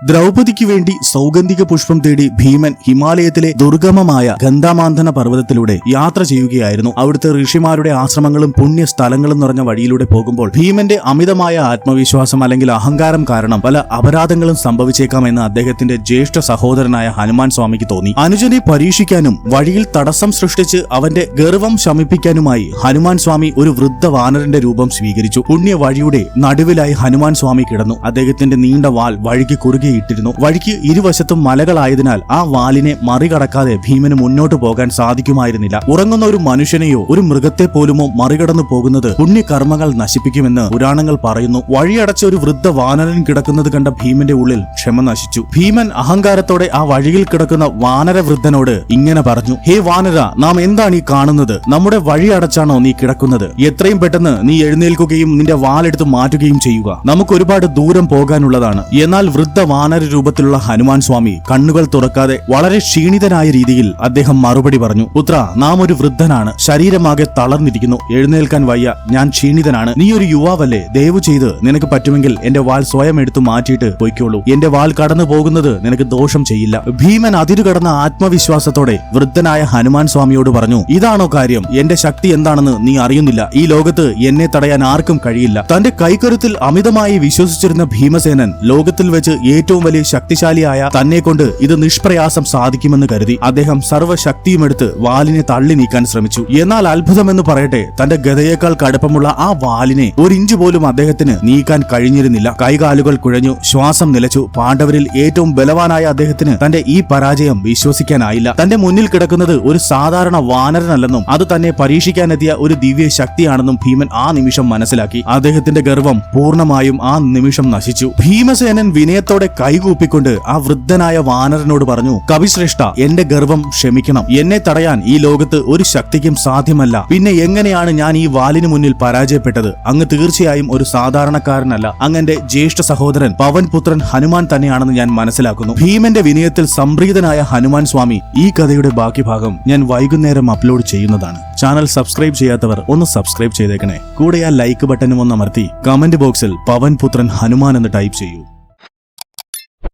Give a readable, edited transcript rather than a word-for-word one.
ദ്രൗപദിക്ക് വേണ്ടി സൗഗന്ധിക പുഷ്പം തേടി ഭീമൻ ഹിമാലയത്തിലെ ദുർഗമമായ ഗന്ധാമാന്തന പർവ്വതത്തിലൂടെ യാത്ര ചെയ്യുകയായിരുന്നു. അവിടുത്തെ ഋഷിമാരുടെ ആശ്രമങ്ങളും പുണ്യ സ്ഥലങ്ങളും നിറഞ്ഞ വഴിയിലൂടെ പോകുമ്പോൾ ഭീമന്റെ അമിതമായ ആത്മവിശ്വാസം അല്ലെങ്കിൽ അഹങ്കാരം കാരണം പല അപരാധങ്ങളും സംഭവിച്ചേക്കാമെന്ന് അദ്ദേഹത്തിന്റെ ജ്യേഷ്ഠ സഹോദരനായ ഹനുമാൻ സ്വാമിക്ക് തോന്നി. അനുജനെ പരീക്ഷിക്കാനും വഴിയിൽ തടസ്സം സൃഷ്ടിച്ച് അവന്റെ ഗർവം ശമിപ്പിക്കാനുമായി ഹനുമാൻ സ്വാമി ഒരു വൃദ്ധ വാനരന്റെ രൂപം സ്വീകരിച്ചു. പുണ്യ വഴിയുടെ നടുവിലായി ഹനുമാൻ സ്വാമി കിടന്നു. അദ്ദേഹത്തിന്റെ നീണ്ട വാൽ വഴിക്ക് കുറുകെ ഇട്ടിരുന്നു. വഴിക്ക് ഇരുവശത്തും മലകളായതിനാൽ ആ വാലിനെ മറികടക്കാതെ ഭീമന് മുന്നോട്ട് പോകാൻ സാധിക്കുമായിരുന്നില്ല. ഉറങ്ങുന്ന ഒരു മനുഷ്യനെയോ ഒരു മൃഗത്തെ പോലുമോ മറികടന്നു പോകുന്നത് പുണ്യകർമ്മങ്ങൾ നശിപ്പിക്കുമെന്ന് പുരാണങ്ങൾ പറയുന്നു. വഴിയടച്ച ഒരു വൃദ്ധ വാനരൻ കിടക്കുന്നത് കണ്ട ഭീമന്റെ ഉള്ളിൽ ക്ഷമ നശിച്ചു. ഭീമൻ അഹങ്കാരത്തോടെ ആ വഴിയിൽ കിടക്കുന്ന വാനര വൃദ്ധനോട് ഇങ്ങനെ പറഞ്ഞു: ഹേ വാനര, നാം എന്താണ് ഈ കാണുന്നത്? നമ്മുടെ വഴി അടച്ചാണോ നീ കിടക്കുന്നത്? എത്രയും പെട്ടെന്ന് നീ എഴുന്നേൽക്കുകയും നിന്റെ വാലെടുത്ത് മാറ്റുകയും ചെയ്യുക. നമുക്ക് ഒരുപാട് ദൂരം പോകാനുള്ളതാണ്. എന്നാൽ വൃദ്ധ വാനര രൂപത്തിലുള്ള ഹനുമാൻ സ്വാമി കണ്ണുകൾ തുറക്കാതെ വളരെ ക്ഷീണിതനായ രീതിയിൽ അദ്ദേഹം മറുപടി പറഞ്ഞു: പുത്ര, നാം ഒരു വൃദ്ധനാണ്. ശരീരമാകെ തളർന്നിരിക്കുന്നു. എഴുന്നേൽക്കാൻ വയ്യ. ഞാൻ ക്ഷീണിതനാണ്. നീ ഒരു യുവാവല്ലേ? ദയവ് ചെയ്ത് നിനക്ക് പറ്റുമെങ്കിൽ എന്റെ വാൽ സ്വയം എടുത്തു മാറ്റിയിട്ട് പൊയ്ക്കോളൂ. എന്റെ വാൽ കടന്നു പോകുന്നത് നിനക്ക് ദോഷം ചെയ്യില്ല. ഭീമൻ അതിരുകടന്ന ആത്മവിശ്വാസത്തോടെ വൃദ്ധനായ ഹനുമാൻ സ്വാമിയോട് പറഞ്ഞു: ഇതാണോ കാര്യം? എന്റെ ശക്തി എന്താണെന്ന് നീ അറിയുന്നില്ല. ഈ ലോകത്ത് എന്നെ തടയാൻ ആർക്കും കഴിയില്ല. തന്റെ കൈക്കരുത്തിൽ അമിതമായി വിശ്വസിച്ചിരുന്ന ഭീമസേനൻ ലോകത്തിൽ വെച്ച് ഏറ്റവും വലിയ ശക്തിശാലിയായ തന്നെ കൊണ്ട് ഇത് നിഷ്പ്രയാസം സാധിക്കുമെന്ന് കരുതി അദ്ദേഹം സർവ്വശക്തിയുമെടുത്ത് വാലിനെ തള്ളി നീക്കാൻ ശ്രമിച്ചു. എന്നാൽ അത്ഭുതമെന്ന് പറയട്ടെ, തന്റെ ഗദയേക്കാൾ കടുപ്പമുള്ള ആ വാലിനെ ഒരു ഇഞ്ച് പോലും അദ്ദേഹത്തിന് നീക്കാൻ കഴിഞ്ഞിരുന്നില്ല. കൈകാലുകൾ കുഴഞ്ഞു, ശ്വാസം നിലച്ചു. പാണ്ഡവരിൽ ഏറ്റവും ബലവാനായ അദ്ദേഹത്തിന് തന്റെ ഈ പരാജയം വിശ്വസിക്കാനായില്ല. തന്റെ മുന്നിൽ കിടക്കുന്നത് ഒരു സാധാരണ വാനരനല്ലെന്നും അത് തന്നെ പരീക്ഷിക്കാനെത്തിയ ഒരു ദിവ്യ ശക്തിയാണെന്നും ഭീമൻ ആ നിമിഷം മനസ്സിലാക്കി. അദ്ദേഹത്തിന്റെ ഗർവം പൂർണ്ണമായും ആ നിമിഷം നശിച്ചു. ഭീമസേനൻ വിനയത്തോടെ കൈകൂപ്പിക്കൊണ്ട് ആ വൃദ്ധനായ വാനരനോട് പറഞ്ഞു: കവിശ്രേഷ്ഠ, എന്റെ ഗർവം ക്ഷമിക്കണം. എന്നെ തടയാൻ ഈ ലോകത്ത് ഒരു ശക്തിക്കും സാധ്യമല്ല. പിന്നെ എങ്ങനെയാണ് ഞാൻ ഈ വാലിന് മുന്നിൽ പരാജയപ്പെട്ടത്? അങ്ങ് തീർച്ചയായും ഒരു സാധാരണക്കാരനല്ല. അങ്ങന്റെ ജ്യേഷ്ഠ സഹോദരൻ പവൻപുത്രൻ ഹനുമാൻ തന്നെയാണെന്ന് ഞാൻ മനസ്സിലാക്കുന്നു. ഭീമന്റെ വിനയത്തിൽ സംപ്രീതനായ ഹനുമാൻ സ്വാമി ഈ കഥയുടെ ബാക്കി ഭാഗം ഞാൻ വൈകുന്നേരം അപ്ലോഡ് ചെയ്യുന്നതാണ്. ചാനൽ സബ്സ്ക്രൈബ് ചെയ്യാത്തവർ ഒന്ന് സബ്സ്ക്രൈബ് ചെയ്തേക്കണേ. കൂടെ ആ ലൈക്ക് ബട്ടനും ഒന്ന് അമർത്തി കമന്റ് ബോക്സിൽ പവൻപുത്രൻ ഹനുമാൻ എന്ന് ടൈപ്പ് ചെയ്യൂ.